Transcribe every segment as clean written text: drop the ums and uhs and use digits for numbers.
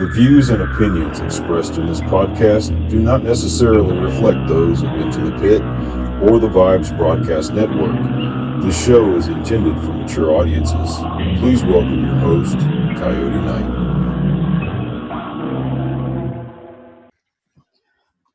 The views and opinions expressed in this podcast do not necessarily reflect those of Into the Pit or the Vibes Broadcast Network. This show is intended for mature audiences. Please welcome your host, Coyote Knight.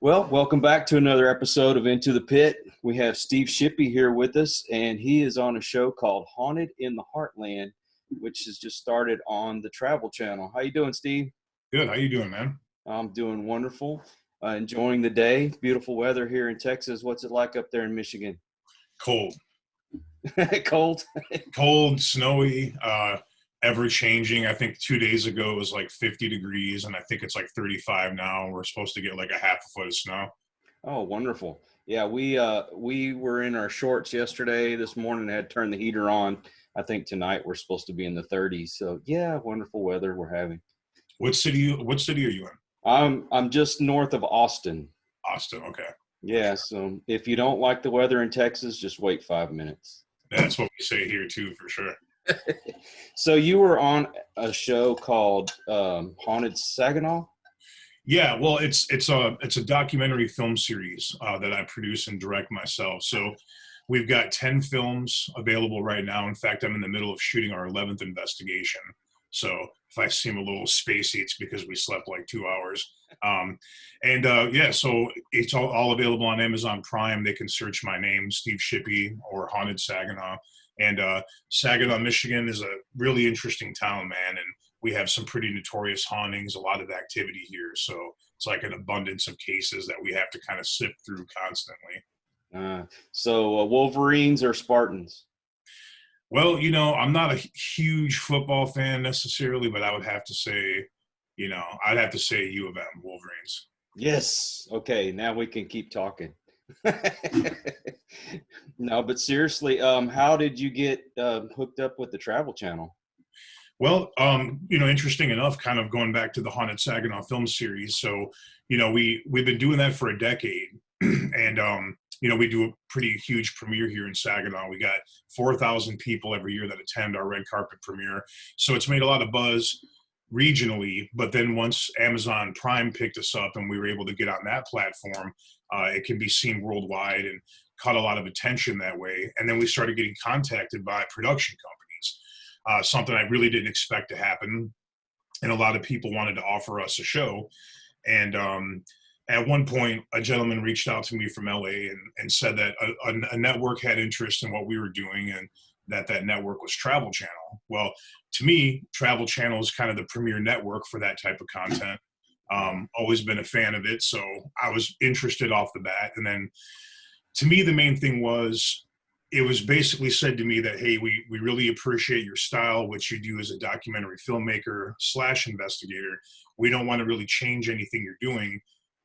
Well, welcome back to another episode of Into the Pit. We have Steve Shippy here with us, and he is on a show called Haunted in the Heartland, which has just started on the Travel Channel. How you doing, Steve? Good. How you doing, man? I'm doing wonderful. Enjoying the day. Beautiful weather here in Texas. What's it like up there in Michigan? Cold. Cold? Cold, snowy, ever changing. I think 2 days ago it was like 50 degrees, and I think it's like 35 now. We're supposed to get like a half a foot of snow. Oh, wonderful. Yeah, we were in our shorts yesterday. This morning I had turned the heater on. I think tonight we're supposed to be in the 30s. So yeah, wonderful weather we're having. What city are you in? I'm just north of Austin. Austin, okay. Yeah, so if you don't like the weather in Texas, just wait 5 minutes. That's what we say here too, for sure. So you were on a show called Haunted Saginaw? Yeah, well, it's a documentary film series that I produce and direct myself. So we've got 10 films available right now. In fact, I'm in the middle of shooting our 11th investigation. So if I seem a little spacey, it's because we slept like 2 hours. So it's all available on Amazon Prime. They can search my name, Steve Shippy, or Haunted Saginaw. And Saginaw, Michigan is a really interesting town, man. And we have some pretty notorious hauntings, a lot of activity here. So it's like an abundance of cases that we have to kind of sift through constantly. So Wolverines or Spartans? Well, I'm not a huge football fan necessarily, but I would have to say, I'd have to say U of M, Wolverines. Yes. Okay, now we can keep talking. No, but seriously, how did you get hooked up with the Travel Channel? Well, interesting enough, kind of going back to the Haunted Saginaw film series. So, we've been doing that for a decade. And, we do a pretty huge premiere here in Saginaw. We got 4,000 people every year that attend our red carpet premiere. So it's made a lot of buzz regionally. But then once Amazon Prime picked us up and we were able to get on that platform, it can be seen worldwide and caught a lot of attention that way. And then we started getting contacted by production companies, something I really didn't expect to happen. And a lot of people wanted to offer us a show. And at one point, a gentleman reached out to me from LA and said that a network had interest in what we were doing and that network was Travel Channel. Well, to me, Travel Channel is kind of the premier network for that type of content. Always been a fan of it, so I was interested off the bat. And then to me, the main thing was, it was basically said to me that, hey, we really appreciate your style, what you do as a documentary filmmaker / investigator. We don't want to really change anything you're doing,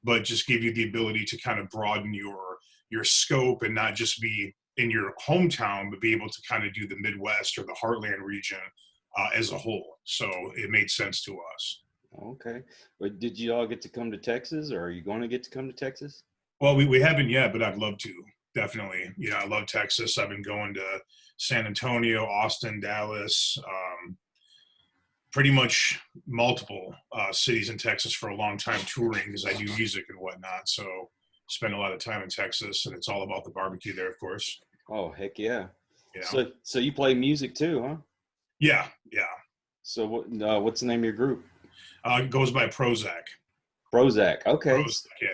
but just give you the ability to kind of broaden your scope and not just be in your hometown, but be able to kind of do the Midwest or the Heartland region as a whole. So it made sense to us. Okay. But did you all get to come to Texas, or are you going to get to come to Texas? Well, we haven't yet, but I'd love to. Definitely. I love Texas. I've been going to San Antonio, Austin, Dallas, pretty much multiple cities in Texas for a long time touring because I do music and whatnot. So spend a lot of time in Texas, and it's all about the barbecue there, of course. Oh, heck yeah. So you play music too, huh? Yeah. So what's the name of your group? It goes by Prozac. Prozac, okay. Prozac, yeah.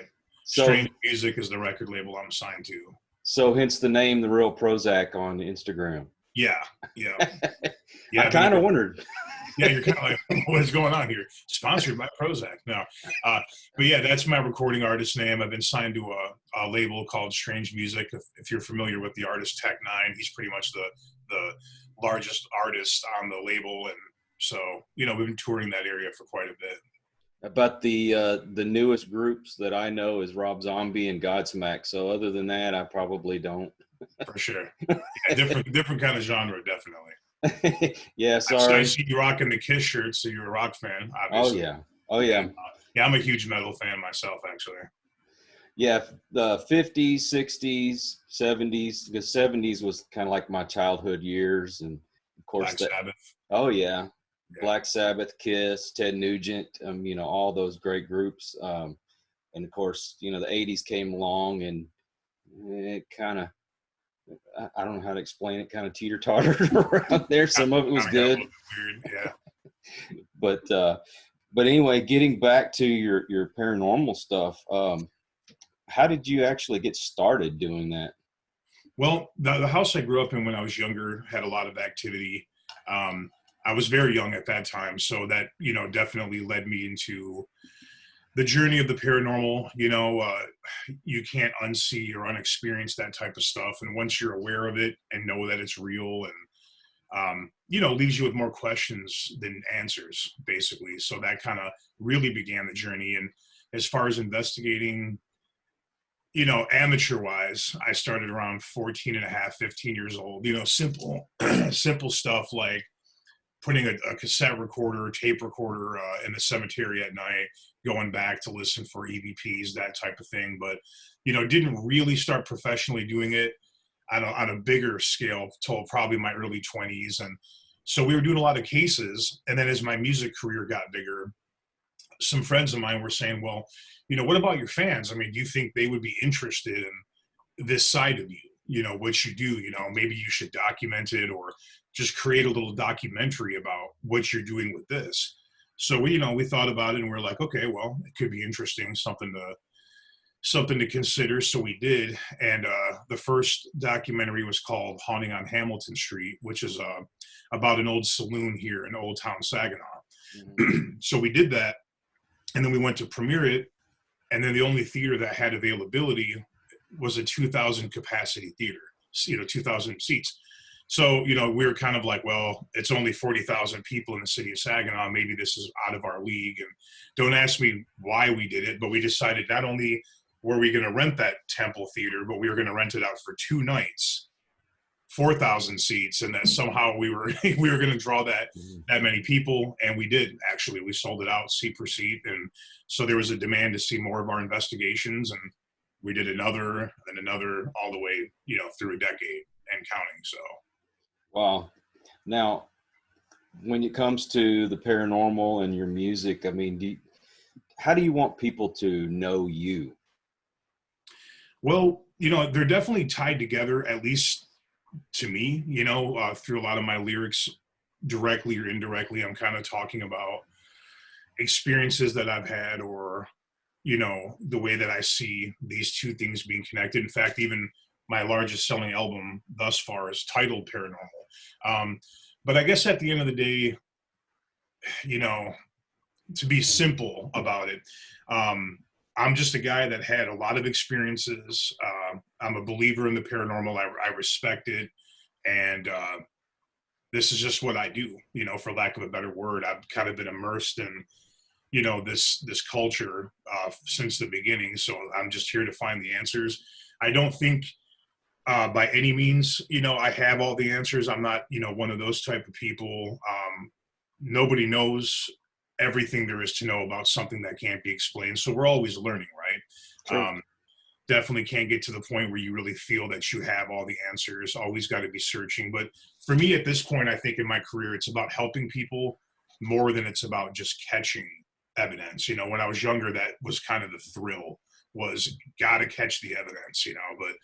So, Strange Music is the record label I'm signed to. So hence the name, The Real Prozac on Instagram. Yeah. I kind of wondered. Yeah, you're kind of like, what is going on here? Sponsored by Prozac. No. But yeah, that's my recording artist name. I've been signed to a label called Strange Music. If you're familiar with the artist Tech9, he's pretty much the largest artist on the label. And so, we've been touring that area for quite a bit. About the newest groups that I know is Rob Zombie and Godsmack. So other than that, I probably don't. For sure. Yeah, different kind of genre, definitely. Yeah, sorry. I see you rocking the Kiss shirt, so you're a rock fan, obviously. Oh, yeah. Yeah, I'm a huge metal fan myself, actually. Yeah, the 50s, 60s, 70s. The 70s was kind of like my childhood years. And, of course, Black Sabbath. Oh, yeah. Black Sabbath, Kiss, Ted Nugent, you know, all those great groups. And of course, you know, the 80s came along and it kind of, I don't know how to explain it, kind of teeter-tottered around there. Some of it was good. Weird, yeah. But anyway, getting back to your paranormal stuff, how did you actually get started doing that? Well, the house I grew up in when I was younger had a lot of activity. I was very young at that time, so that, you know, definitely led me into the journey of the paranormal. You know, you can't unsee or unexperience that type of stuff. And once you're aware of it and know that it's real, and, you know, leaves you with more questions than answers, basically. So that kind of really began the journey. And as far as investigating, you know, amateur wise, I started around 14 and a half, 15 years old, you know, simple, simple stuff like putting a cassette recorder, tape recorder in the cemetery at night, going back to listen for EVPs, that type of thing. But, you know, didn't really start professionally doing it on a bigger scale till probably my early 20s. And so we were doing a lot of cases. And then as my music career got bigger, some friends of mine were saying, well, you know, what about your fans? I mean, do you think they would be interested in this side of you? You know, what you do, you know, maybe you should document it or just create a little documentary about what you're doing with this. So we, you know, we thought about it and we're like, okay, well, it could be interesting, something to consider. So we did. And the first documentary was called Haunting on Hamilton Street, which is about an old saloon here in Old Town Saginaw. Mm-hmm. So we did that. And then we went to premiere it. And then the only theater that had availability was a 2,000 capacity theater, you know, 2,000 seats. So, you know, we were kind of like, well, it's only 40,000 people in the city of Saginaw. Maybe this is out of our league. And don't ask me why we did it, but we decided not only were we going to rent that Temple theater, but we were going to rent it out for 2 nights, 4,000 seats, and that somehow we were we were going to draw that many people, and we did. Actually, we sold it out seat per seat, and so there was a demand to see more of our investigations, and we did another and another all the way, you know, through a decade and counting. So, Wow. Now, when it comes to the paranormal and your music, I mean, how do you want people to know you? well, you know, they're definitely tied together, at least to me, you know, through a lot of my lyrics, directly or indirectly. I'm kind of talking about experiences that I've had, or, you know, the way that I see these two things being connected. In fact, even my largest selling album thus far is titled Paranormal. But I guess at the end of the day, you know, to be simple about it, I'm just a guy that had a lot of experiences. I'm a believer in the paranormal. I respect it. And this is just what I do, you know, for lack of a better word. I've kind of been immersed in, you know, this culture since the beginning. So I'm just here to find the answers. I don't think by any means, you know, I have all the answers. I'm not, you know, one of those type of people. Nobody knows everything there is to know about something that can't be explained. So we're always learning, right? Sure. Definitely can't get to the point where you really feel that you have all the answers. Always got to be searching. But for me at this point, I think in my career, it's about helping people more than it's about just catching evidence. You know, when I was younger, that was kind of the thrill, was got to catch the evidence, you know. But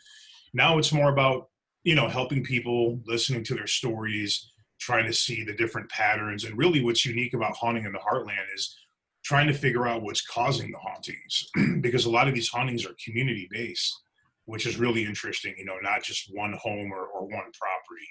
now it's more about, you know, helping people, listening to their stories, trying to see the different patterns. And really what's unique about Haunting in the Heartland is trying to figure out what's causing the hauntings, because a lot of these hauntings are community based, which is really interesting, you know, not just one home or one property.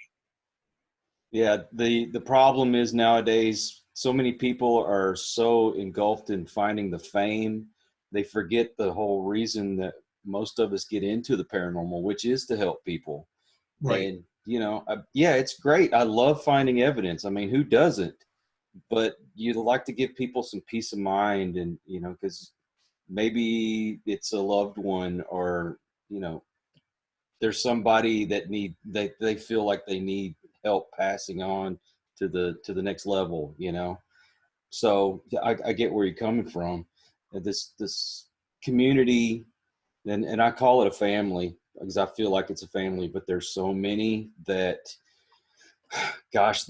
Yeah, the problem is nowadays so many people are so engulfed in finding the fame, they forget the whole reason that most of us get into the paranormal, which is to help people. Right. And you know, yeah, it's great. I love finding evidence. I mean, who doesn't? But you'd like to give people some peace of mind, and you know, because maybe it's a loved one, or you know, there's somebody that they feel like they need help passing on to the next level, you know. So I get where you're coming from. This community, and I call it a family because I feel like it's a family, but there's so many that, gosh,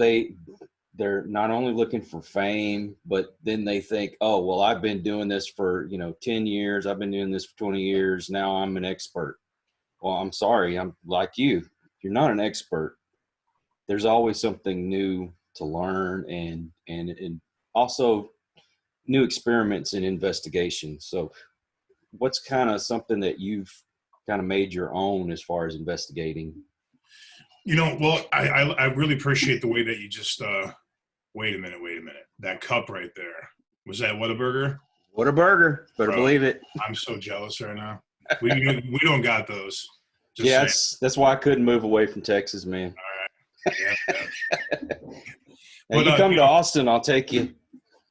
they're not only looking for fame, but then they think, oh, well, I've been doing this for, 10 years. I've been doing this for 20 years. Now I'm an expert. Well, I'm sorry. I'm like you. You're not an expert. There's always something new to learn and also new experiments and investigation. So what's kind of something that you've kind of made your own as far as investigating? Well, I really appreciate the way that you just, wait a minute. That cup right there. Was that Whataburger? What a burger. Better Bro, believe it. I'm so jealous right now. We don't got those. Just Yeah, saying. that's why I couldn't move away from Texas, man. All right. Yeah. Now But, you come to Austin, I'll take you.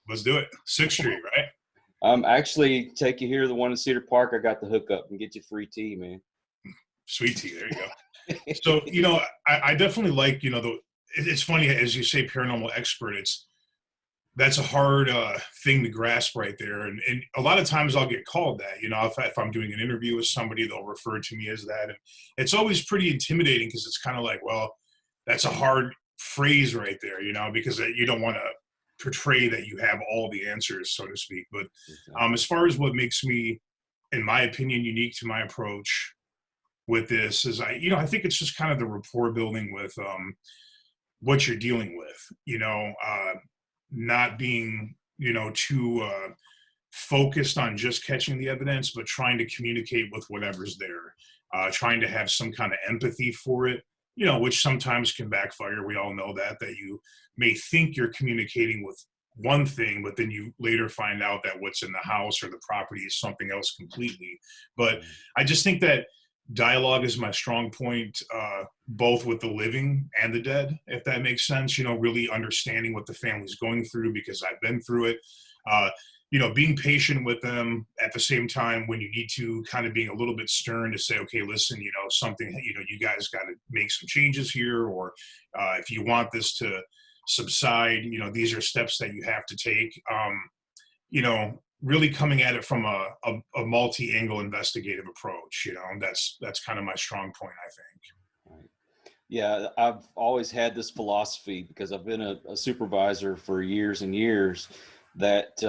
let's do it. 6th Street, right? Actually take you here, the one in Cedar Park. I got the hookup and get you free tea, man. Sweet tea. There you go. So, I definitely like, it's funny, as you say, paranormal expert, that's a hard thing to grasp right there. And a lot of times I'll get called that, if I'm doing an interview with somebody, they'll refer to me as that. And it's always pretty intimidating because it's kind of like, well, that's a hard phrase right there, because you don't want to portray that you have all the answers, so to speak. But as far as what makes me, in my opinion, unique to my approach with this is I think it's just kind of the rapport building with what you're dealing with, not being, too focused on just catching the evidence, but trying to communicate with whatever's there, trying to have some kind of empathy for it, which sometimes can backfire. We all know that you may think you're communicating with one thing, but then you later find out that what's in the house or the property is something else completely. But I just think that dialogue is my strong point, both with the living and the dead, if that makes sense, really understanding what the family's going through, because I've been through it, being patient with them at the same time when you need to, kind of being a little bit stern to say, okay, listen, something, you guys got to make some changes here, or if you want this to subside, these are steps that you have to take, really coming at it from a multi-angle investigative approach, that's kind of my strong point, I think. Yeah, I've always had this philosophy because I've been a supervisor for years and years that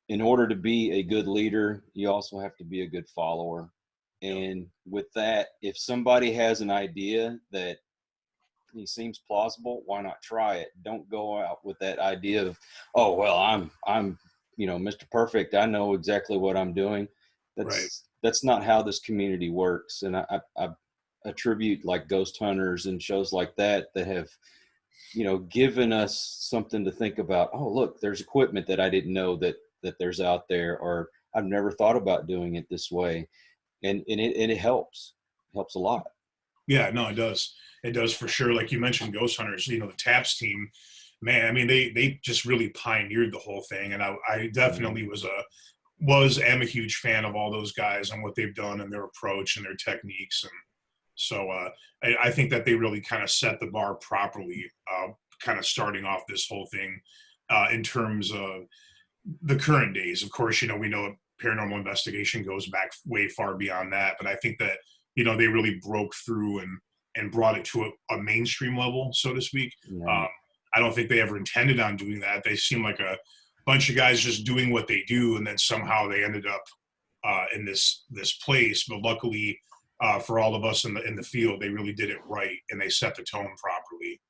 in order to be a good leader, you also have to be a good follower. And with that, if somebody has an idea that seems plausible, why not try it? Don't go out with that idea of, oh, well, I'm Mr. Perfect. I know exactly what I'm doing. That's not how this community works. And I attribute like ghost hunters and shows like that have, given us something to think about. Oh, look, there's equipment that I didn't know that there's out there, or I've never thought about doing it this way. And it helps a lot. Yeah, no, it does. It does for sure. Like you mentioned, ghost hunters, the TAPS team, man, I mean, they just really pioneered the whole thing. And I definitely am a huge fan of all those guys and what they've done and their approach and their techniques. And so I think that they really kind of set the bar properly, kind of starting off this whole thing in terms of the current days. Of course, we know paranormal investigation goes back way far beyond that, but I think that, they really broke through and brought it to a mainstream level, so to speak. I don't think they ever intended on doing that. They seem like a bunch of guys just doing what they do, and then somehow they ended up in this place. But luckily for all of us in the field, they really did it right, and they set the tone properly.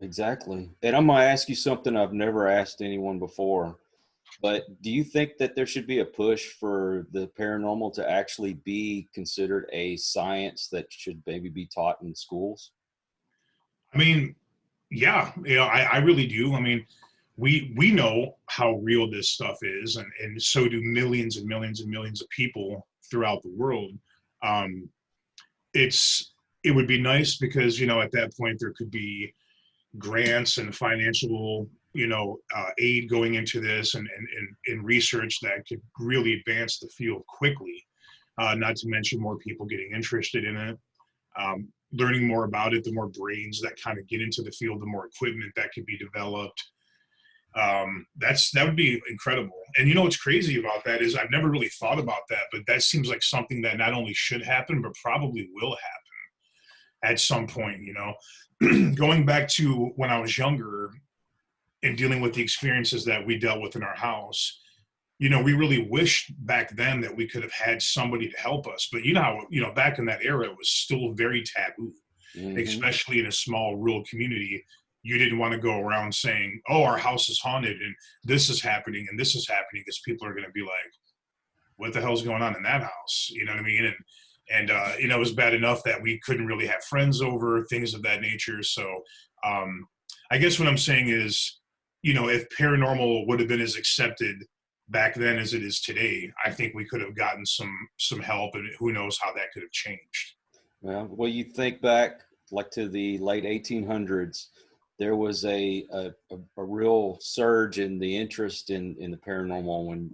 Exactly. And I'm going to ask you something I've never asked anyone before. But do you think that there should be a push for the paranormal to actually be considered a science that should maybe be taught in schools? I mean, yeah, I really do. I mean, we know how real this stuff is, and so do millions and millions and millions of people throughout the world. It would be nice because, at that point there could be grants and financial, aid going into this and research that could really advance the field quickly. Not to mention more people getting interested in it, learning more about it, the more brains that kind of get into the field, the more equipment that could be developed. That would be incredible. And what's crazy about that is I've never really thought about that, but that seems like something that not only should happen, but probably will happen. at some point, going back to when I was younger and dealing with the experiences that we dealt with in our house. We really wished back then that we could have had somebody to help us. But back in that era, it was still very taboo, Mm-hmm. especially in a small rural community. You didn't want to go around saying, "Oh, our house is haunted and this is happening and this is happening," because people are going to be like, "What the hell's going on in that house?" You know what I mean? And it was bad enough that we couldn't really have friends over, things of that nature. So I guess what I'm saying is, if paranormal would have been as accepted back then as it is today, I think we could have gotten some help, and who knows how that could have changed. Well, you think back like to the late 1800s, there was a real surge in the interest in the paranormal when,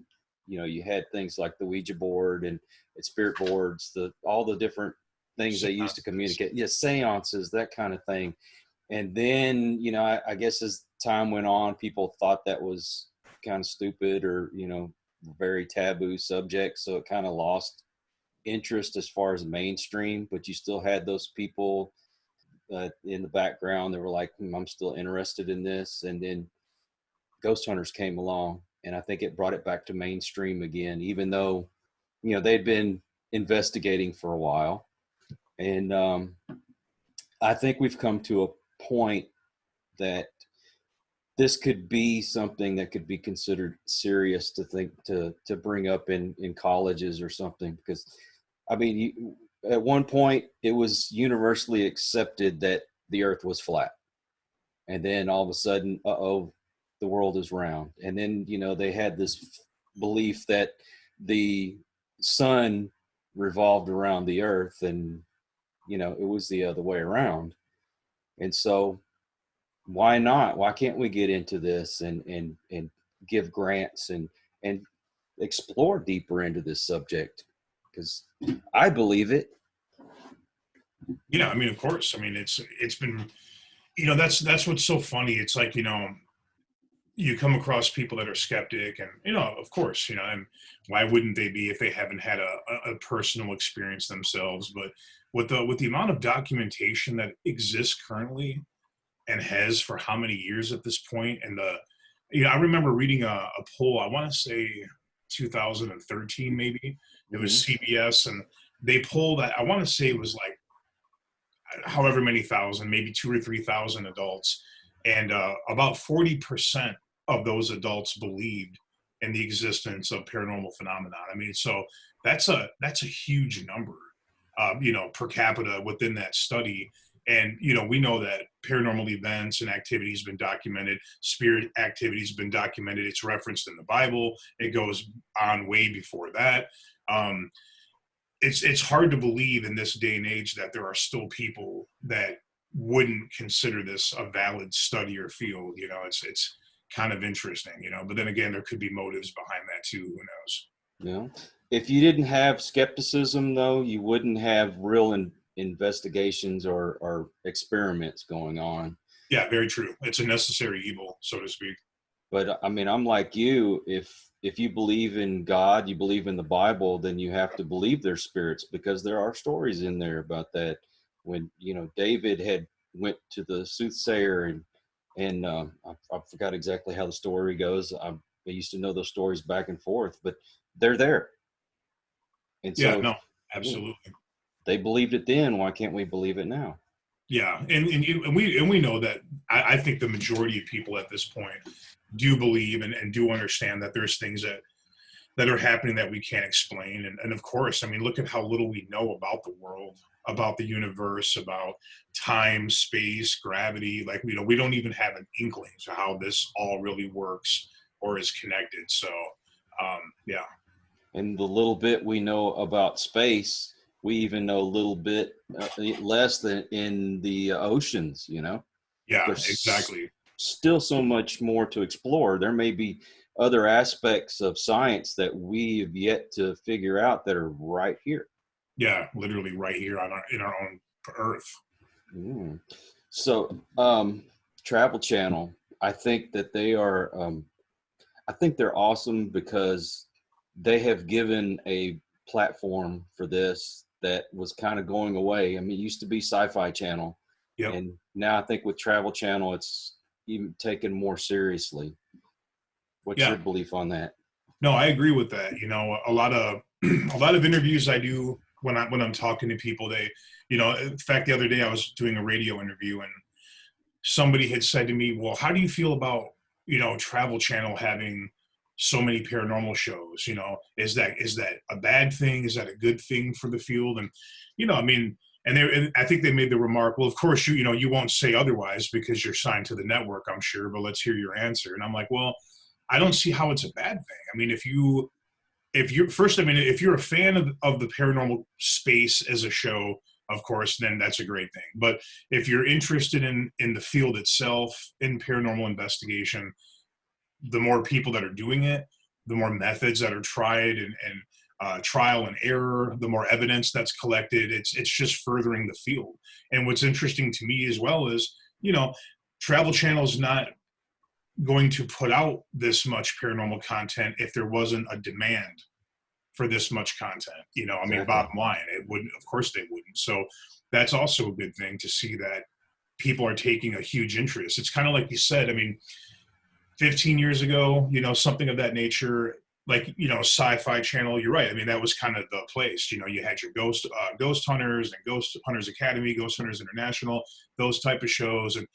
you had things like the Ouija board and spirit boards, all the different things they used to communicate. Yeah, seances, that kind of thing. And then, I guess as time went on, people thought that was kind of stupid or, very taboo subject. So it kind of lost interest as far as mainstream, but you still had those people in the background that were like, I'm still interested in this. And then ghost hunters came along, and I think it brought it back to mainstream again, even though, they'd been investigating for a while. And I think we've come to a point that this could be something that could be considered serious to bring up in colleges or something, because I mean, at one point it was universally accepted that the earth was flat, and then all of a sudden, the world is round. And then, they had this belief that the sun revolved around the earth, and, it was the other way around. And so why not? Why can't we get into this and give grants and explore deeper into this subject? Because I believe it. Yeah, I mean, of course. I mean, it's been, that's what's so funny. It's like, you come across people that are skeptic, and of course, and why wouldn't they be if they haven't had a personal experience themselves? But with the amount of documentation that exists currently and has for how many years at this point, and I remember reading a poll, I want to say 2013 maybe. It was Mm-hmm. CBS, and they polled, I want to say it was like however many thousand, maybe 2 or 3 thousand adults, and about 40% of those adults believed in the existence of paranormal phenomenon. I mean, so that's a huge number, per capita within that study. And we know that paranormal events and activities have been documented. Spirit activities have been documented. It's referenced in the Bible. It goes on way before that. Um, it's hard to believe in this day and age that there are still people that wouldn't consider this a valid study or field. It's kind of interesting, but then again, there could be motives behind that too. Who knows? If you didn't have skepticism, though, you wouldn't have real investigations or experiments going on. Yeah, very true. It's a necessary evil, so to speak. But I mean, I'm like you. If you believe in God, you believe in the Bible, then you have to believe there's spirits, because there are stories in there about that. When David had went to the soothsayer, and I forgot exactly how the story goes. I used to know those stories back and forth, but they're there. And Yeah, so, no, yeah, absolutely. they believed it then. Why can't we believe it now? Yeah, and we know that I think the majority of people at this point do believe and do understand that there's things that are happening that we can't explain. And of course, I mean, look at how little we know about the world, about the universe, about time, space, gravity. Like, we don't even have an inkling to how this all really works or is connected. So, yeah. And the little bit we know about space, we even know a little bit less than in the oceans. Yeah, There's exactly. still so much more to explore. There may be other aspects of science that we have yet to figure out that are right here. Yeah, literally right here in our own Earth. Mm. So, Travel Channel, I think that they are, I think they're awesome because they have given a platform for this that was kind of going away. I mean, it used to be Sci-Fi Channel, Yep. and now I think with Travel Channel, it's even taken more seriously. What's your belief on that? No, I agree with that. You know, a lot of a lot of interviews I do when I'm talking to people, they, you know, in fact, the other day I was doing a radio interview and somebody had said to me, "Well, how do you feel about, you know, Travel Channel having so many paranormal shows? You know, is that a bad thing? Is that a good thing for the field?" And you know, I mean, and I think they made the remark, "Well, of course you know you won't say otherwise because you're signed to the network, I'm sure, but let's hear your answer." And I'm like, "Well, I don't see how it's a bad thing. I mean, if you're first, I mean, if you're a fan of the paranormal space as a show, of course, then that's a great thing. But if you're interested in the field itself, in paranormal investigation, the more people that are doing it, the more methods that are tried and trial and error, the more evidence that's collected. It's just furthering the field. And what's interesting to me as well is, you know, Travel Channel's not going to put out this much paranormal content if there wasn't a demand for this much content. You know, I mean, Exactly. bottom line, it wouldn't, of course they wouldn't. So that's also a good thing to see that people are taking a huge interest. It's kind of like you said, I mean, 15 years ago, you know, something of that nature, like, you know, Sci-Fi Channel, you're right. I mean, that was kind of the place. You know, you had your Ghost Hunters and Ghost Hunters Academy, Ghost Hunters International, those type of shows, and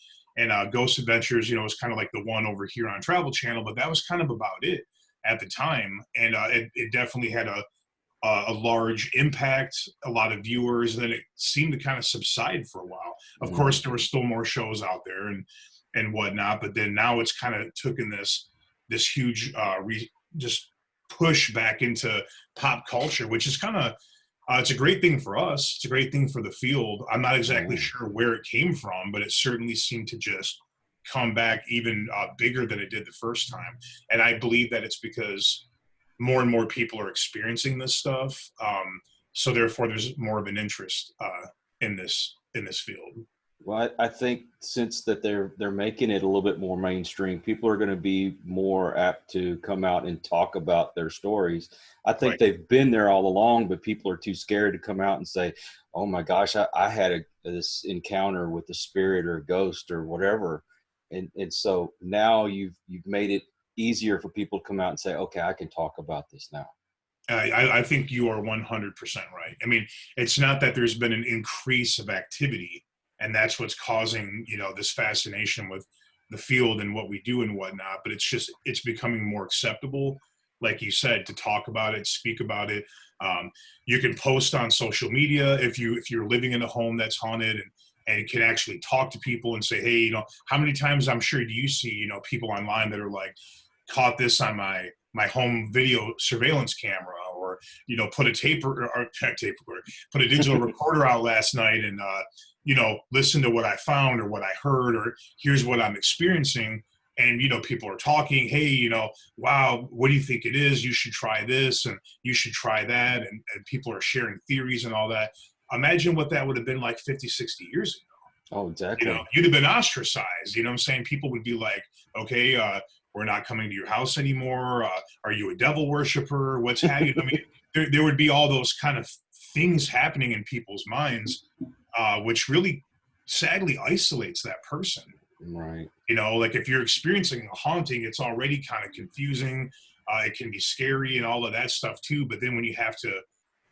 Ghost Adventures, you know, was kind of like the one over here on Travel Channel, but that was kind of about it at the time. And it definitely had a large impact, a lot of viewers, and then it seemed to kind of subside for a while. Of course, there were still more shows out there and whatnot, but then now it's kind of taken this huge just push back into pop culture, which is kind of it's a great thing for us. It's a great thing for the field. I'm not exactly sure where it came from, but it certainly seemed to just come back even bigger than it did the first time. And I believe that it's because more and more people are experiencing this stuff. So therefore, there's more of an interest in this field. Well, I think since that they're making it a little bit more mainstream, people are going to be more apt to come out and talk about their stories. I think Right. they've been there all along, but people are too scared to come out and say, "Oh my gosh, I had this encounter with a spirit or a ghost or whatever," and so now you've made it easier for people to come out and say, "Okay, I can talk about this now." I think you are 100% right. I mean, it's not that there's been an increase of activity, and that's what's causing, you know, this fascination with the field and what we do and whatnot. But it's becoming more acceptable, like you said, to talk about it, speak about it. You can post on social media if you're living in a home that's haunted and can actually talk to people and say, hey, you know, how many times I'm sure do you see, you know, people online that are like, caught this on my home video surveillance camera, or you know, put a put a digital recorder out last night and you know, listen to what I found or what I heard, or here's what I'm experiencing. And you know, people are talking, hey, you know, wow, what do you think it is? You should try this and you should try that, and people are sharing theories and all that. Imagine what that would have been like 50, 60 years ago. Oh, You exactly. know, you'd have been ostracized. You know what I'm saying? People would be like, okay, we're not coming to your house anymore. Are you a devil worshiper? What's happening? I mean, there would be all those kind of things happening in people's minds, which really sadly isolates that person. Right. You know, like if you're experiencing a haunting, it's already kind of confusing. It can be scary and all of that stuff too. But then when you have to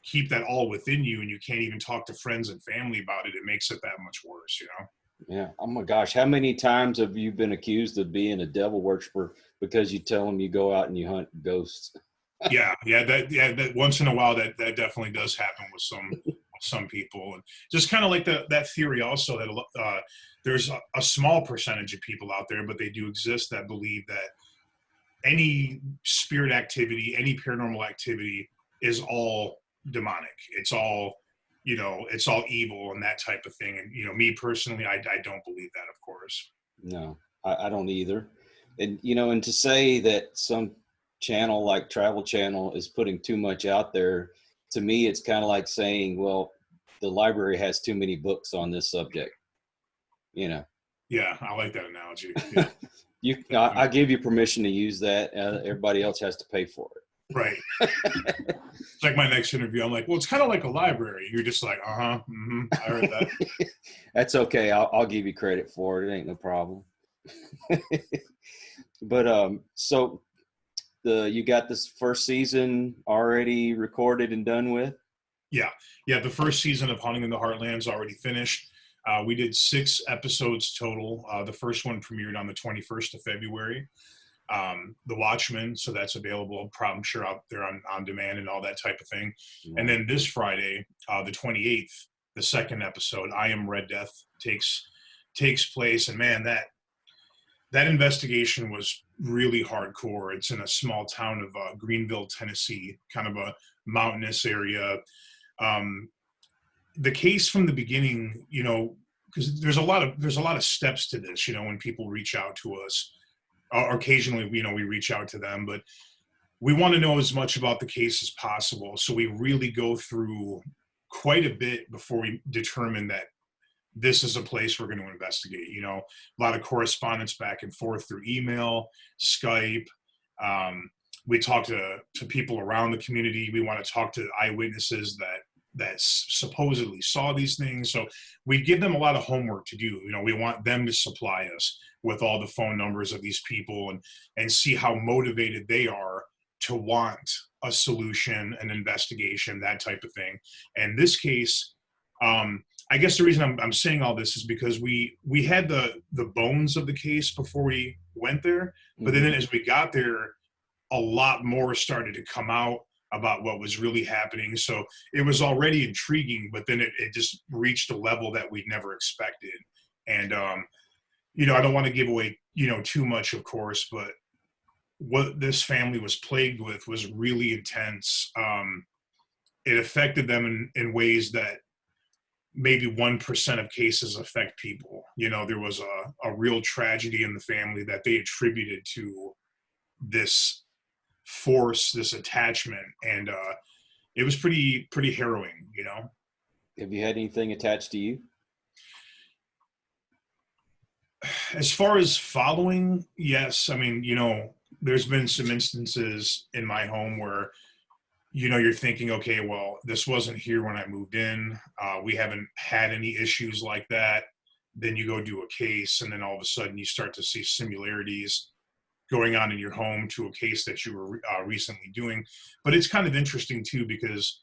keep that all within you and you can't even talk to friends and family about it, it makes it that much worse, you know? Yeah. Oh my gosh. How many times have you been accused of being a devil worshiper because you tell them you go out and you hunt ghosts? That once in a while that definitely does happen with some people, and just kind of like that theory also that there's a small percentage of people out there, but they do exist, that believe that any spirit activity, any paranormal activity is all demonic. It's all, you know, it's all evil and that type of thing. And, you know, me personally, I don't believe that, of course. No, I don't either. And, you know, and to say that some channel like Travel Channel is putting too much out there, to me, it's kind of like saying, well, the library has too many books on this subject, you know. Yeah, I like that analogy. Yeah. I give you permission to use that. Everybody else has to pay for it. Right. It's like my next interview. I'm like, well, it's kind of like a library. You're just like, I heard that. That's okay. I'll give you credit for it. It ain't no problem. But so you got this first season already recorded and done with? Yeah. The first season of Hunting in the Heartland's already finished. We did 6 episodes total. The first one premiered on the 21st of February. The Watchmen, so that's available, I'm sure, out there on demand and all that type of thing. Right. And then this Friday, the 28th, the second episode, I Am Red Death, takes place. And man, that investigation was really hardcore. It's in a small town of Greenville, Tennessee, kind of a mountainous area. The case from the beginning, because there's a lot of steps to this, when people reach out to us. Occasionally, we reach out to them, but we want to know as much about the case as possible. So we really go through quite a bit before we determine that this is a place we're going to investigate. A lot of correspondence back and forth through email, Skype. We talk to people around the community. We want to talk to eyewitnesses that supposedly saw these things. So we give them a lot of homework to do. We want them to supply us with all the phone numbers of these people and see how motivated they are to want a solution, an investigation, that type of thing. And this case, I guess the reason I'm saying all this is because we had the bones of the case before we went there, but then as we got there, a lot more started to come out about what was really happening. So it was already intriguing, but then it just reached a level that we'd never expected. And, I don't want to give away, too much, of course, but what this family was plagued with was really intense. It affected them in ways that maybe 1% of cases affect people. There was a real tragedy in the family that they attributed to this force, this attachment, and it was pretty harrowing. Have you had anything attached to you? As far as following, yes. I mean, there's been some instances in my home where you're thinking, okay, well, this wasn't here when I moved in. We haven't had any issues like that. Then you go do a case, and then all of a sudden you start to see similarities going on in your home to a case that you were recently doing. But it's kind of interesting too, because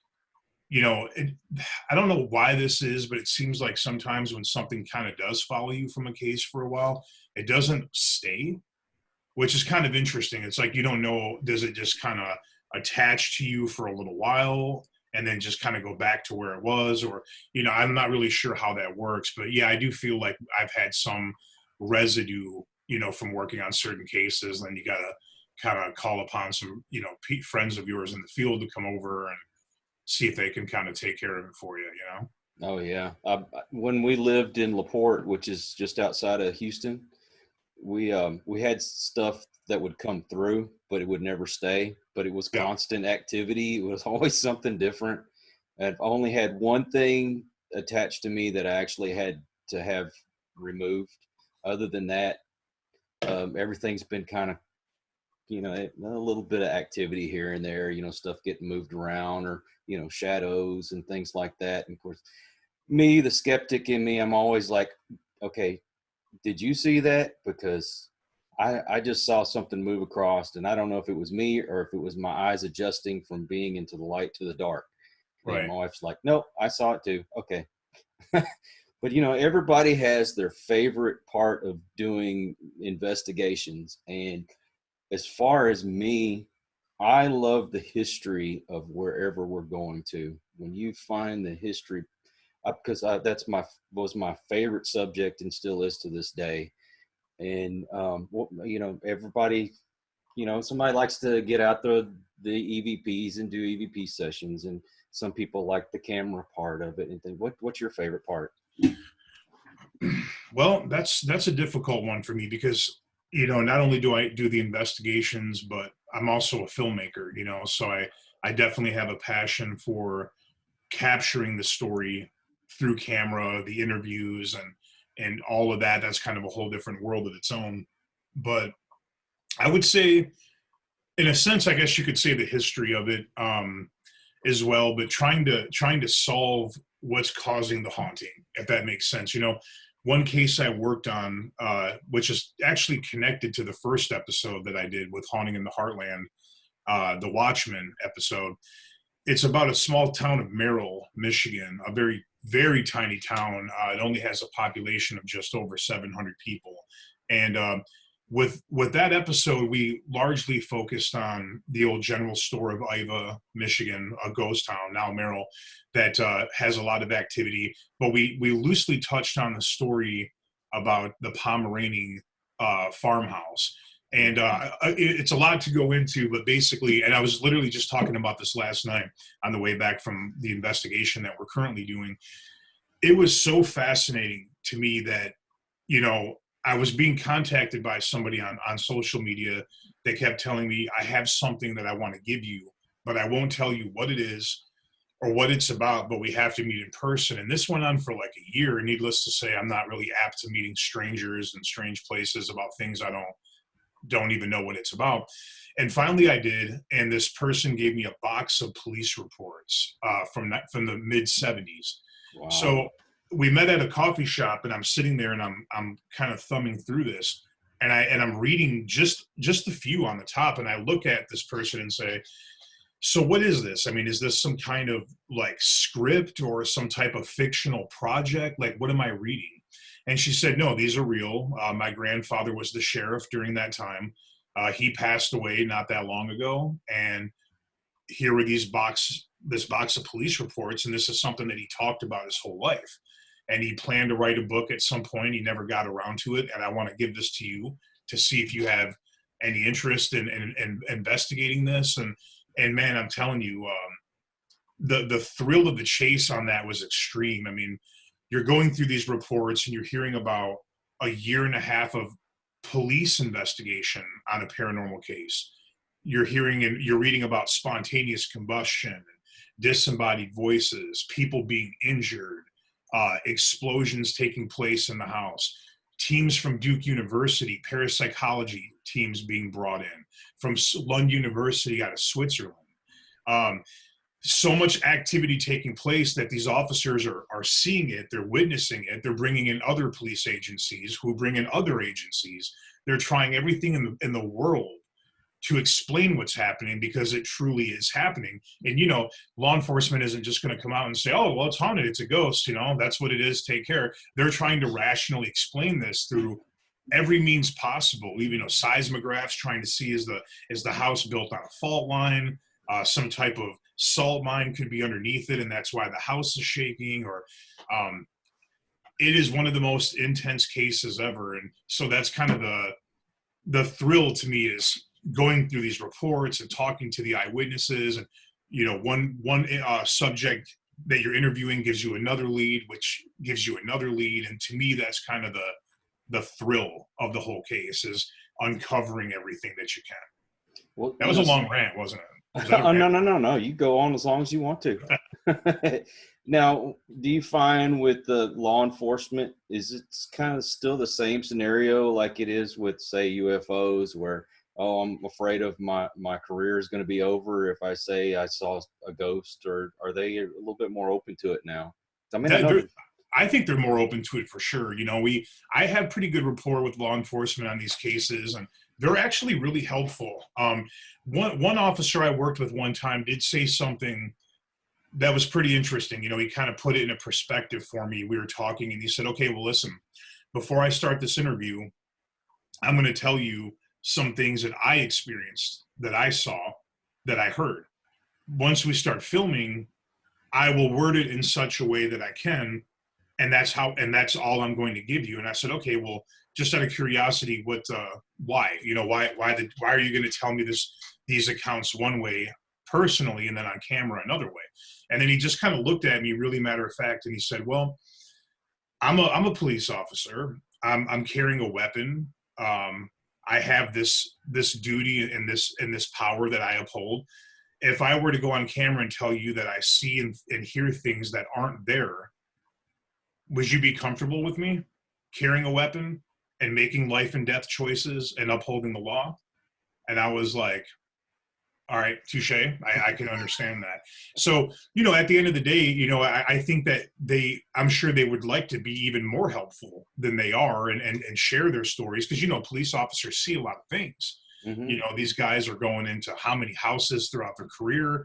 I don't know why this is, but it seems like sometimes when something kind of does follow you from a case for a while, it doesn't stay, which is kind of interesting. It's like, you don't know, does it just kind of attach to you for a little while and then just kind of go back to where it was? Or, I'm not really sure how that works, but yeah, I do feel like I've had some residue, from working on certain cases. Then you got to kind of call upon some, friends of yours in the field to come over and see if they can kind of take care of it for you, Oh yeah. When we lived in LaPorte, which is just outside of Houston, we had stuff that would come through, but it would never stay. But it was constant activity. It was always something different. I've only had one thing attached to me that I actually had to have removed. Other than that, everything's been kind of, a little bit of activity here and there, stuff getting moved around, or, shadows and things like that. And of course, me, the skeptic in me, I'm always like, okay, did you see that? Because I just saw something move across, and I don't know if it was me or if it was my eyes adjusting from being into the light to the dark. Right. And my wife's like, nope, I saw it too. Okay. But, everybody has their favorite part of doing investigations. And as far as me, I love the history of wherever we're going to. When you find the history, because that's was my favorite subject and still is to this day. And, everybody, somebody likes to get out the EVPs and do EVP sessions. And some people like the camera part of it. And think, what's your favorite part? Well, that's a difficult one for me because, not only do I do the investigations, but I'm also a filmmaker, so I definitely have a passion for capturing the story through camera, the interviews and all of that. That's kind of a whole different world of its own. But I would say in a sense, I guess you could say the history of it as well, but trying to solve what's causing the haunting, if that makes sense. One case I worked on, which is actually connected to the first episode that I did with Haunting in the Heartland, the Watchmen episode. It's about a small town of Merrill, Michigan, a very, very tiny town. It only has a population of just over 700 people. And with that episode, we largely focused on the old general store of Iva, Michigan, a ghost town, now Merrill, that has a lot of activity. But we loosely touched on the story about the Pomeranian farmhouse. And it's a lot to go into, but basically, and I was literally just talking about this last night on the way back from the investigation that we're currently doing. It was so fascinating to me that, I was being contacted by somebody on social media that kept telling me, I have something that I want to give you, but I won't tell you what it is or what it's about, but we have to meet in person. And this went on for like a year. And needless to say, I'm not really apt to meeting strangers in strange places about things I don't even know what it's about. And finally I did. And this person gave me a box of police reports from the mid 70s. Wow. So we met at a coffee shop, and I'm sitting there and I'm kind of thumbing through this, and I'm reading just a few on the top. And I look at this person and say, so what is this? I mean, is this some kind of like script or some type of fictional project? Like, what am I reading? And she said, no, these are real. My grandfather was the sheriff during that time. He passed away not that long ago. And here were this box of police reports. And this is something that he talked about his whole life. And he planned to write a book at some point. He never got around to it. And I want to give this to you to see if you have any interest in investigating this. And man, I'm telling you, the thrill of the chase on that was extreme. I mean, you're going through these reports and you're hearing about a year and a half of police investigation on a paranormal case. You're hearing and you're reading about spontaneous combustion, disembodied voices, people being injured, explosions taking place in the house, teams from Duke University, parapsychology teams being brought in from Lund University out of Switzerland. So much activity taking place that these officers are seeing it, they're witnessing it, they're bringing in other police agencies who bring in other agencies. They're trying everything in the world to explain what's happening because it truly is happening. And, law enforcement isn't just going to come out and say, oh, well, it's haunted, it's a ghost, that's what it is, take care. They're trying to rationally explain this through every means possible. Even, seismographs, trying to see is the house built on a fault line, some type of salt mine could be underneath it, and that's why the house is shaking, or it is one of the most intense cases ever. And so that's kind of the thrill to me, is going through these reports and talking to the eyewitnesses. And one subject that you're interviewing gives you another lead, which gives you another lead. And to me, that's kind of the thrill of the whole case, is uncovering everything that you can. Well, that was a long rant, wasn't it? Oh, no. You go on as long as you want to. Now, do you find with the law enforcement, is it kind of still the same scenario like it is with, say, UFOs, where, oh, I'm afraid of my career is going to be over if I say I saw a ghost, or are they a little bit more open to it now? I mean, I think they're more open to it for sure. I have pretty good rapport with law enforcement on these cases, and they're actually really helpful. One officer I worked with one time did say something that was pretty interesting. He kind of put it in a perspective for me. We were talking and he said, okay, well, listen, before I start this interview, I'm going to tell you some things that I experienced, that I saw, that I heard. Once we start filming, I will word it in such a way that I can, and that's all I'm going to give you. And I said, okay, well, just out of curiosity, why are you going to tell me these accounts one way personally, and then on camera another way? And then he just kind of looked at me really matter of fact, and he said, well, I'm a police officer. I'm carrying a weapon. I have this duty and this power that I uphold. If I were to go on camera and tell you that I see and hear things that aren't there, would you be comfortable with me carrying a weapon and making life and death choices and upholding the law? And I was like, All right, touche. I can understand that. So, you know, at the end of the day, you know, I think that I'm sure they would like to be even more helpful than they are and share their stories because, you know, police officers see a lot of things. Mm-hmm. You know, these guys are going into how many houses throughout their career.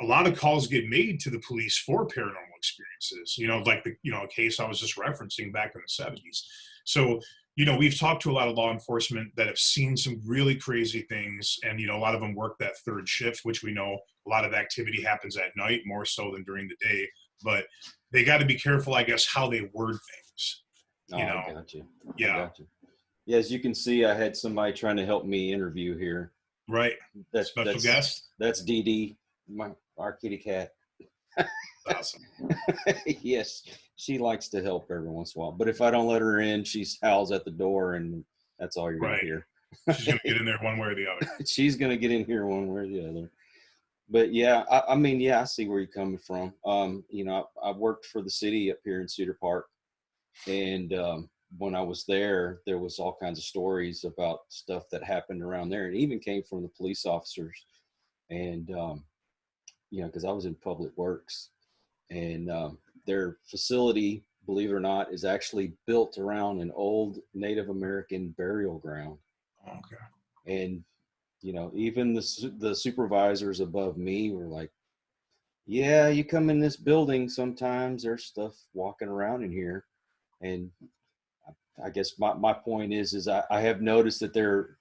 A lot of calls get made to the police for paranormal experiences, you know, like a case I was just referencing back in the 70s. So, you know, we've talked to a lot of law enforcement that have seen some really crazy things. And, you know, a lot of them work that third shift, which we know a lot of activity happens at night more so than during the day. But they got to be careful, I guess, how they word things, you know? I got you. Yeah. I got you. Yeah, as you can see, I had somebody trying to help me interview here. Right. Special guest. That's Dee Dee, our kitty cat. Awesome. Yes, she likes to help every once in a while. But if I don't let her in, she howls at the door, and that's all you're going to hear. She's going to get in there one way or the other. She's going to get in here one way or the other. But yeah, I mean, yeah, I see where you're coming from. You know, I worked for the city up here in Cedar Park, and when I was there was all kinds of stories about stuff that happened around there, and it even came from the police officers. And you know, because I was in public works, and their facility, believe it or not, is actually built around an old Native American burial ground. Okay. And you know, even the supervisors above me were like, yeah, you come in this building, sometimes there's stuff walking around in here. And I guess my point is I have noticed that they're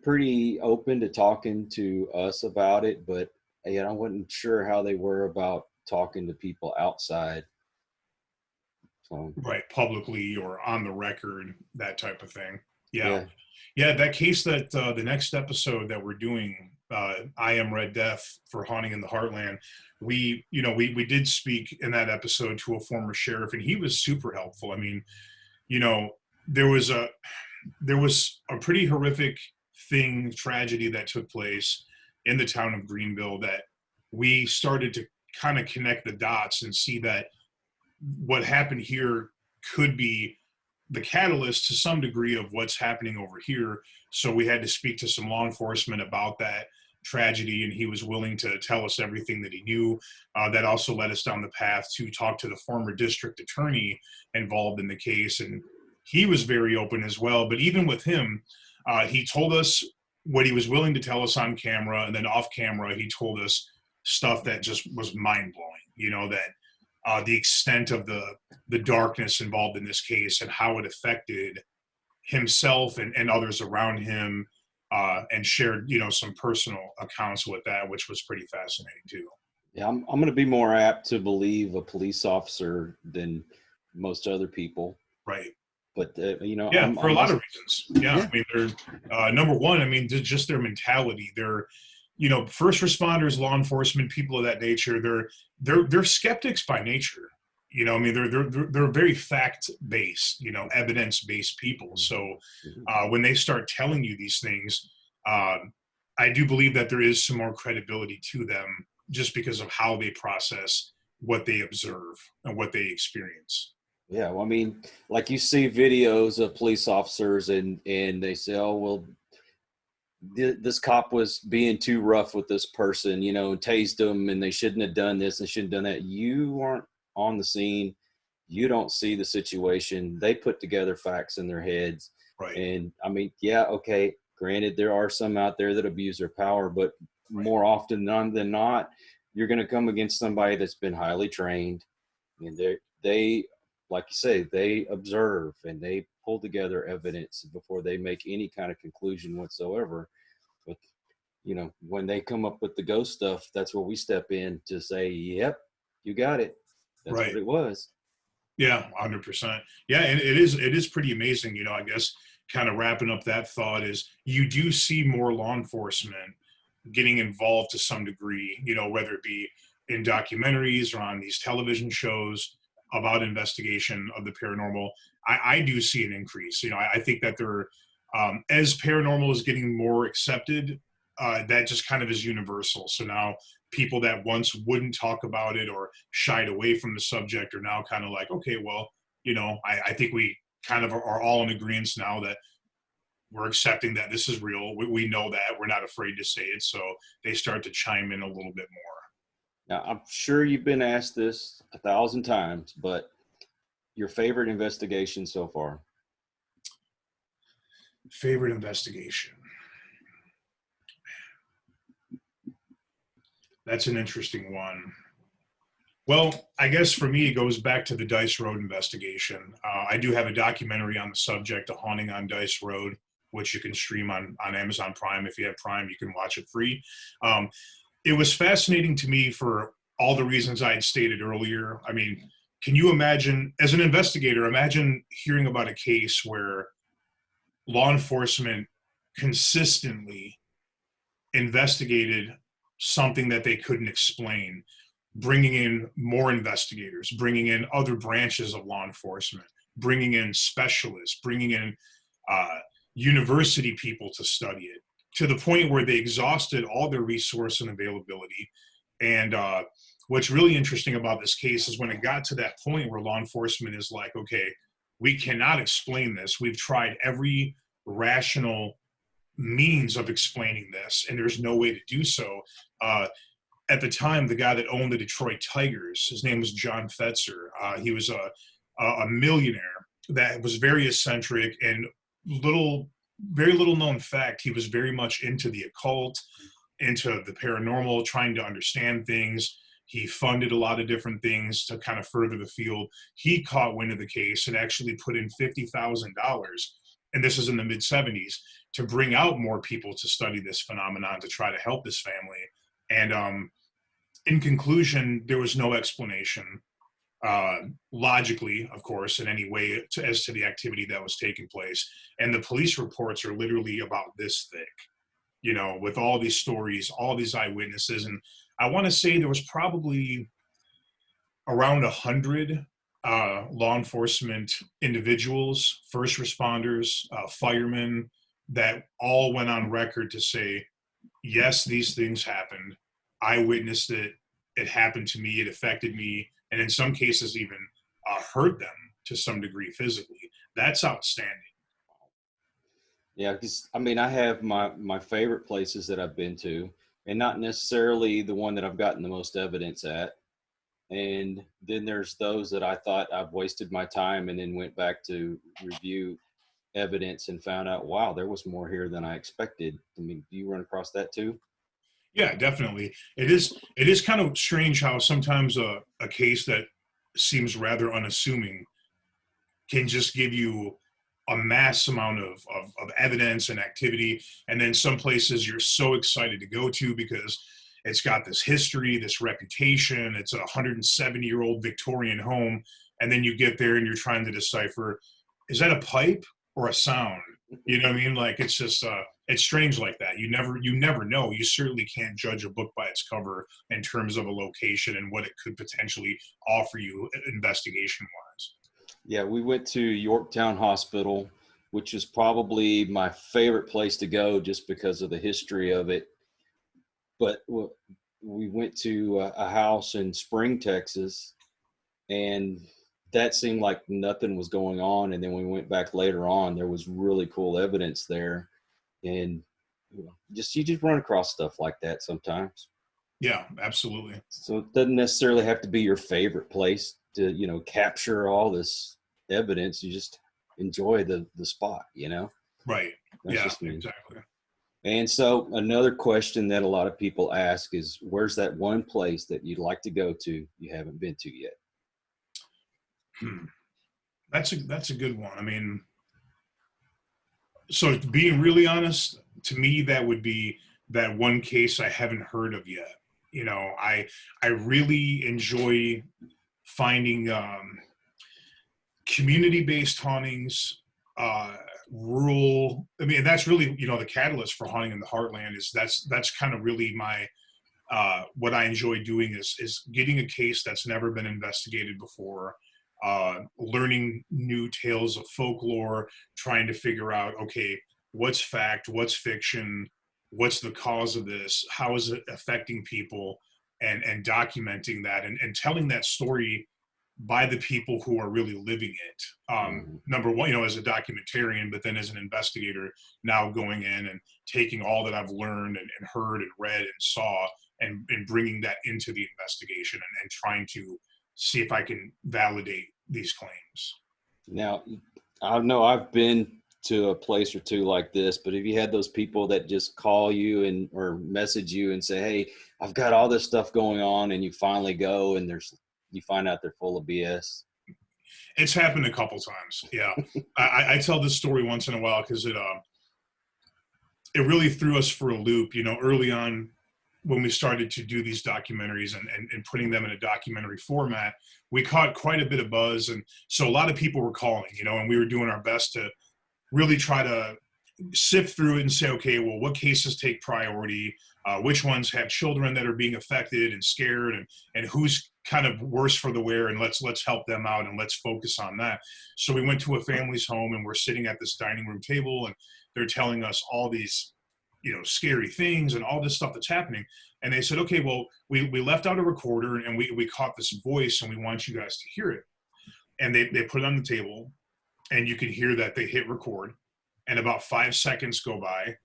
pretty open to talking to us about it, but I wasn't sure how they were about talking to people outside. So, Right, publicly or on the record, that type of thing. yeah. Yeah, that case that the next episode that we're doing, I Am Red Death for Haunting in the Heartland, we did speak in that episode to a former sheriff, and he was super helpful. I mean, you know, there was a pretty horrific tragedy that took place in the town of Greenville that we started to kind of connect the dots and see that what happened here could be the catalyst to some degree of what's happening over here. So we had to speak to some law enforcement about that tragedy, and he was willing to tell us everything that he knew. That also led us down the path to talk to the former district attorney involved in the case, and he was very open as well. But even with him, he told us what he was willing to tell us on camera, and then off camera, he told us stuff that just was mind-blowing, you know, that the extent of the darkness involved in this case and how it affected himself and others around him, and shared, you know, some personal accounts with that, which was pretty fascinating too. Yeah, I'm going to be more apt to believe a police officer than most other people. Right. But you know, yeah, for a lot of reasons. Yeah, I mean, they're number one. I mean, just their mentality. They're, you know, first responders, law enforcement, people of that nature. They're skeptics by nature. You know, I mean, they're very fact based, you know, evidence based people. So when they start telling you these things, I do believe that there is some more credibility to them just because of how they process what they observe and what they experience. Yeah, well, I mean, like you see videos of police officers and they say, oh, well, this cop was being too rough with this person, you know, tased them, and they shouldn't have done this and shouldn't have done that. You aren't on the scene. You don't see the situation. They put together facts in their heads. Right. And I mean, yeah, okay, granted, there are some out there that abuse their power, but more often than not, you're going to come against somebody that's been highly trained. And they, like you say, they observe and they pull together evidence before they make any kind of conclusion whatsoever. But, you know, when they come up with the ghost stuff, that's where we step in to say, yep, you got it. That's right. what it was. Yeah, 100%. Yeah, and it is pretty amazing. You know, I guess kind of wrapping up that thought is you do see more law enforcement getting involved to some degree, you know, whether it be in documentaries or on these television shows about investigation of the paranormal. I do see an increase. You know, I think that there, as paranormal is getting more accepted, that just kind of is universal. So now people that once wouldn't talk about it or shied away from the subject are now kind of like, okay, well, you know, I think we kind of are all in agreement now that we're accepting that this is real. We know that. We're not afraid to say it. So they start to chime in a little bit more. Now, I'm sure you've been asked this 1,000 times, but your favorite investigation so far? Favorite investigation. That's an interesting one. Well, I guess for me, it goes back to the Dice Road investigation. I do have a documentary on the subject, A Haunting on Dice Road, which you can stream on Amazon Prime. If you have Prime, you can watch it free. It was fascinating to me for all the reasons I had stated earlier. I mean, can you imagine, as an investigator, imagine hearing about a case where law enforcement consistently investigated something that they couldn't explain, bringing in more investigators, bringing in other branches of law enforcement, bringing in specialists, bringing in university people to study it, to the point where they exhausted all their resource and availability. And what's really interesting about this case is when it got to that point where law enforcement is like, okay, we cannot explain this. We've tried every rational means of explaining this, and there's no way to do so. At the time, the guy that owned the Detroit Tigers, his name was John Fetzer. He was a millionaire that was very eccentric, and very little known fact, he was very much into the occult, into the paranormal, trying to understand things. He funded a lot of different things to kind of further the field. He caught wind of the case and actually put in $50,000, and this is in the mid-'70s, to bring out more people to study this phenomenon, to try to help this family. And in conclusion, there was no explanation, logically, of course, in any way as to the activity that was taking place. And the police reports are literally about this thick, with all these stories, all these eyewitnesses. And I want to say there was probably around 100 law enforcement individuals, first responders, firemen, that all went on record to say, yes, these things happened. I witnessed it. It happened to me. It affected me. And in some cases, even hurt them to some degree physically. That's outstanding. Yeah, because I have my favorite places that I've been to, and not necessarily the one that I've gotten the most evidence at. And then there's those that I thought I've wasted my time, and then went back to review evidence and found out, wow, there was more here than I expected. I mean, do you run across that too? Yeah, definitely. It is kind of strange how sometimes a case that seems rather unassuming can just give you a mass amount of evidence and activity. And then some places you're so excited to go to because it's got this history, this reputation. It's a 170-year-old Victorian home. And then you get there and you're trying to decipher, is that a pipe or a sound? You know what I mean? Like, it's just, it's strange like that. You never know. You certainly can't judge a book by its cover in terms of a location and what it could potentially offer you investigation-wise. Yeah, we went to Yorktown Hospital, which is probably my favorite place to go just because of the history of it. But we went to a house in Spring, Texas, and that seemed like nothing was going on. And then we went back later on, there was really cool evidence there. And you just run across stuff like that sometimes. Yeah, absolutely. So it doesn't necessarily have to be your favorite place to, capture all this evidence. You just enjoy the spot, Right. That's yeah, just me. exactly. And so another question that a lot of people ask is, where's that one place that you'd like to go to you haven't been to yet? That's a good one. I mean, so being really honest, to me, that would be that one case I haven't heard of yet. I really enjoy finding community-based hauntings, rural. I mean, that's really, the catalyst for Haunting in the Heartland is that's kind of really my what I enjoy doing is getting a case that's never been investigated before, learning new tales of folklore, trying to figure out, okay, what's fact, what's fiction, what's the cause of this, how is it affecting people, and documenting that and telling that story by the people who are really living it. Number one, as a documentarian, but then as an investigator, now going in and taking all that I've learned and heard and read and saw and bringing that into the investigation and trying to see if I can validate these claims. Now, I know I've been to a place or two like this, but have you had those people that just call you or message you and say, hey, I've got all this stuff going on, and you finally go and you find out they're full of BS? It's happened a couple times. Yeah. I tell this story once in a while because it really threw us for a loop, early on when we started to do these documentaries and putting them in a documentary format. We caught quite a bit of buzz. And so a lot of people were calling, and we were doing our best to really try to sift through it and say, okay, well, what cases take priority? Which ones have children that are being affected and scared, and who's kind of worse for the wear, and let's help them out and let's focus on that. So we went to a family's home and we're sitting at this dining room table and they're telling us all these, scary things and all this stuff that's happening. And they said, okay, well, we left out a recorder and we caught this voice and we want you guys to hear it. And they put it on the table and you could hear that they hit record, and about 5 seconds go by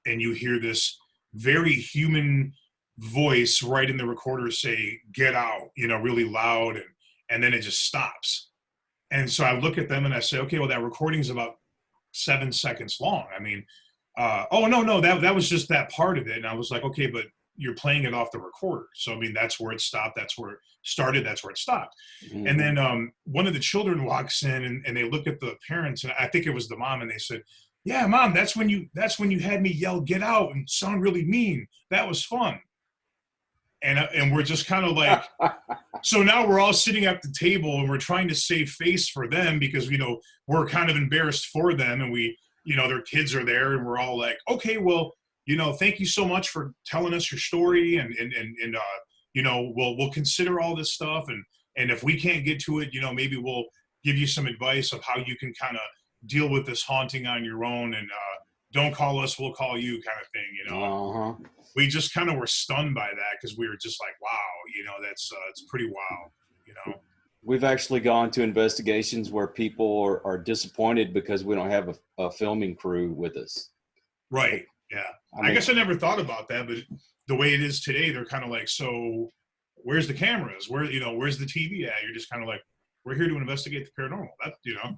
and you hear this very human voice right in the recorder say, get out, really loud. And then it just stops. And so I look at them and I say, okay, well, that recording is about 7 seconds long. I mean, oh, no, that was just that part of it. And I was like, okay, but you're playing it off the recorder. So, I mean, that's where it stopped. That's where it started. That's where it stopped. Mm-hmm. And then one of the children walks in and they look at the parents, and I think it was the mom, and they said, yeah, Mom, that's when you had me yell, get out, and sound really mean. That was fun. And we're just kind of like, so now we're all sitting at the table and we're trying to save face for them because, we're kind of embarrassed for them. And we, their kids are there and we're all like, okay, well, thank you so much for telling us your story. And we'll consider all this stuff. And if we can't get to it, maybe we'll give you some advice of how you can kind of deal with this haunting on your own, and don't call us, we'll call you, kind of thing. We just kind of were stunned by that because we were just like, wow, that's it's pretty wild. We've actually gone to investigations where people are disappointed because we don't have a filming crew with us. Right. Yeah. I guess I never thought about that, but the way it is today, they're kind of like, so where's the cameras? Where's the TV at? You're just kind of like, we're here to investigate the paranormal.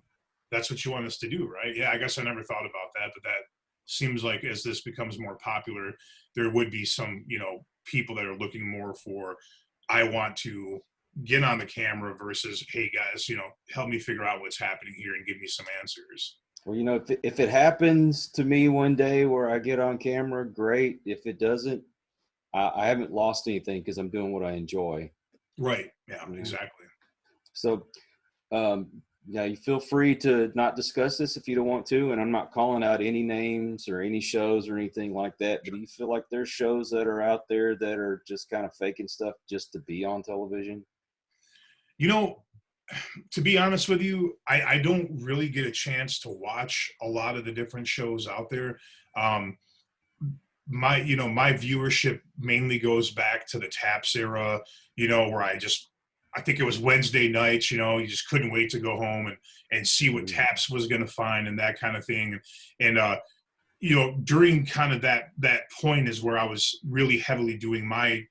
That's what you want us to do, right? Yeah, I guess I never thought about that, but that seems like as this becomes more popular, there would be some, people that are looking more for, I want to get on the camera versus, hey guys, help me figure out what's happening here and give me some answers. Well, if it happens to me one day where I get on camera, great. If it doesn't, I haven't lost anything because I'm doing what I enjoy. Right. Yeah, exactly. So, yeah, you feel free to not discuss this if you don't want to, and I'm not calling out any names or any shows or anything like that, but do you feel like there's shows that are out there that are just kind of faking stuff just to be on television? To be honest with you, I don't really get a chance to watch a lot of the different shows out there. My viewership mainly goes back to the TAPS era, where I think it was Wednesday nights, you just couldn't wait to go home and see what TAPS was going to find and that kind of thing. And during kind of that point is where I was really heavily doing my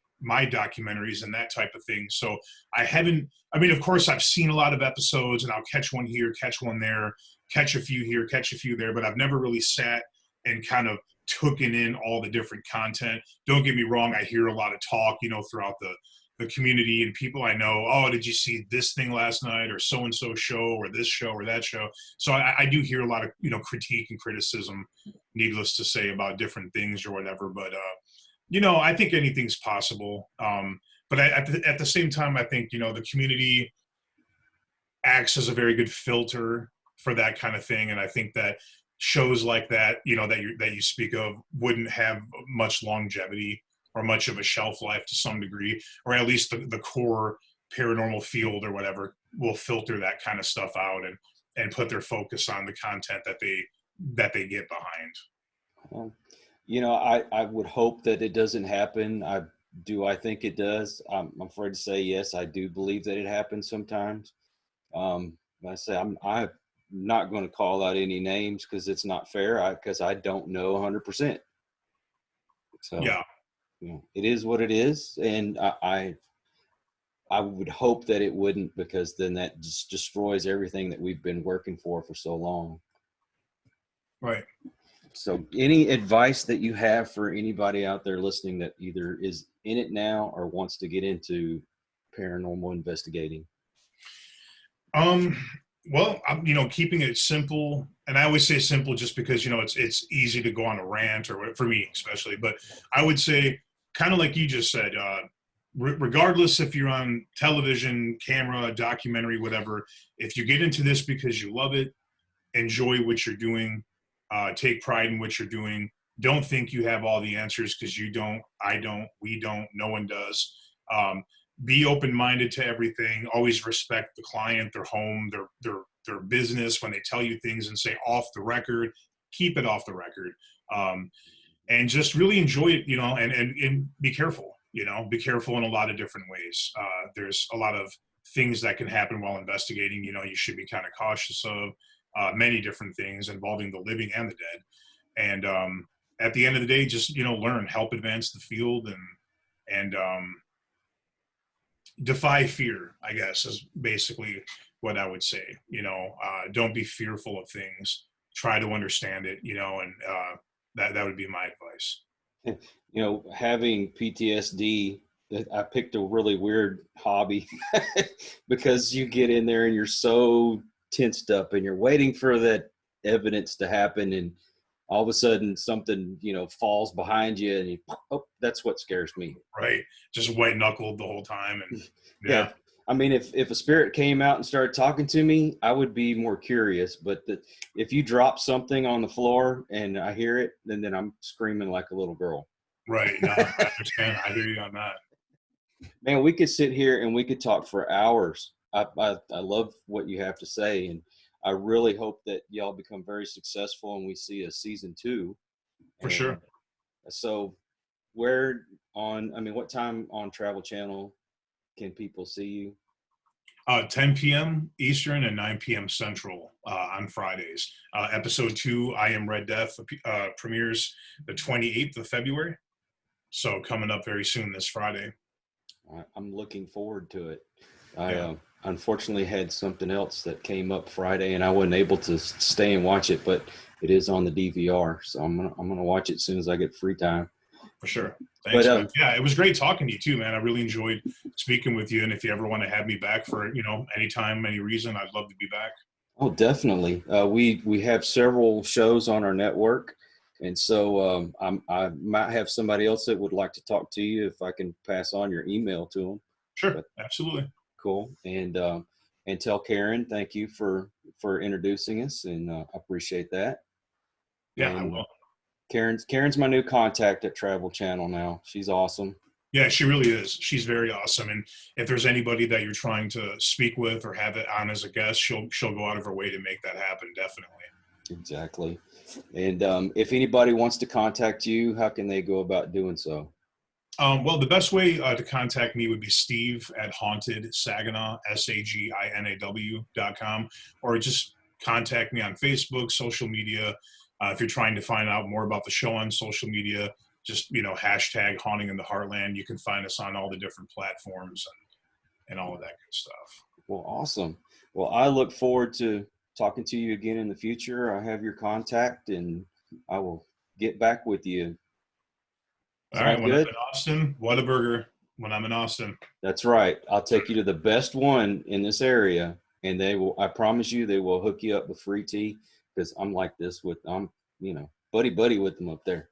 documentaries and that type of thing. So of course I've seen a lot of episodes and I'll catch one here, catch one there, catch a few here, catch a few there, but I've never really sat and kind of taken in all the different content. Don't get me wrong. I hear a lot of talk, throughout the community and people I know, oh, did you see this thing last night or so-and-so show or this show or that show? So I do hear a lot of, critique and criticism, needless to say, about different things or whatever. But, I think anything's possible. But at the same time, I think, the community acts as a very good filter for that kind of thing. And I think that shows like that, that you speak of wouldn't have much longevity or much of a shelf life to some degree, or at least the core paranormal field or whatever will filter that kind of stuff out and put their focus on the content that they get behind. Well, I would hope that it doesn't happen. I think it does. I'm afraid to say yes, I do believe that it happens sometimes. Like I say, I'm not going to call out any names because it's not fair. Because I don't know 100%. So Yeah. it is what it is, and I would hope that it wouldn't, because then that just destroys everything that we've been working for so long. Right. So any advice that you have for anybody out there listening that either is in it now or wants to get into paranormal investigating? Well, keeping it simple, and I always say simple just because, it's easy to go on a rant, or for me especially, but I would say, kind of like you just said, regardless if you're on television, camera, documentary, whatever, if you get into this because you love it, enjoy what you're doing, take pride in what you're doing. Don't think you have all the answers, because you don't, I don't, we don't, no one does. Be open-minded to everything. Always respect the client, their home, their business. When they tell you things and say off the record, keep it off the record. And just really enjoy it, and be careful. Be careful in a lot of different ways. There's a lot of things that can happen while investigating. You should be kind of cautious of many different things involving the living and the dead. And at the end of the day, just learn, help advance the field, and defy fear, I guess, is basically what I would say. Don't be fearful of things. Try to understand it. And that would be my advice. Having PTSD, I picked a really weird hobby because you get in there and you're so tensed up and you're waiting for that evidence to happen, and all of a sudden something falls behind you, and that's what scares me. Right. Just white knuckled the whole time. And yeah. I mean, if a spirit came out and started talking to me, I would be more curious. But if you drop something on the floor and I hear it, then I'm screaming like a little girl. Right. No, I understand. I hear you on that. Man, we could sit here and we could talk for hours. I love what you have to say, and I really hope that y'all become very successful and we see a season 2. For sure. So what time on Travel Channel can people see you? 10 p.m. Eastern and 9 p.m. Central on Fridays. Episode 2, I Am Red Death, premieres the 28th of February. So coming up very soon this Friday. I'm looking forward to it. Yeah. I unfortunately had something else that came up Friday, and I wasn't able to stay and watch it, but it is on the DVR, so I'm gonna watch it as soon as I get free time. For sure. Thanks, man. Yeah, it was great talking to you too, man. I really enjoyed speaking with you, and if you ever want to have me back for anytime, any reason, I'd love to be back. Oh, definitely. We have several shows on our network. And so I might have somebody else that would like to talk to you if I can pass on your email to them. Sure, absolutely. Cool. And tell Karen, thank you for introducing us, and I appreciate that. Yeah, and I will. Karen's my new contact at Travel Channel now. She's awesome. Yeah, she really is. She's very awesome. And if there's anybody that you're trying to speak with or have it on as a guest, she'll go out of her way to make that happen. Definitely. Exactly. And if anybody wants to contact you, how can they go about doing so? Well, the best way to contact me would be Steve at Haunted Saginaw, SAGINAW.com, or just contact me on Facebook, social media. If you're trying to find out more about the show on social media, just, hashtag Haunting in the Heartland. You can find us on all the different platforms and all of that good stuff. Well, awesome. Well, I look forward to talking to you again in the future. I have your contact, and I will get back with you. All right. When I'm in Austin, Whataburger. When I'm in Austin. That's right. I'll take you to the best one in this area, and I promise you, they will hook you up with free tea, because I'm like this I'm buddy with them up there.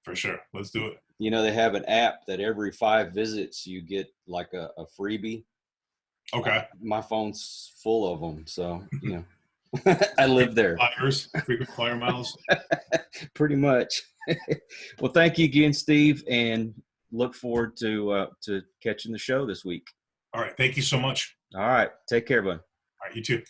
For sure. Let's do it. They have an app that every 5 visits you get like a freebie. Okay. My phone's full of them, so I live there. Frequent flyer miles. Pretty much. Well, thank you again, Steve, and look forward to catching the show this week. All right. Thank you so much. All right. Take care, bud. All right. You too.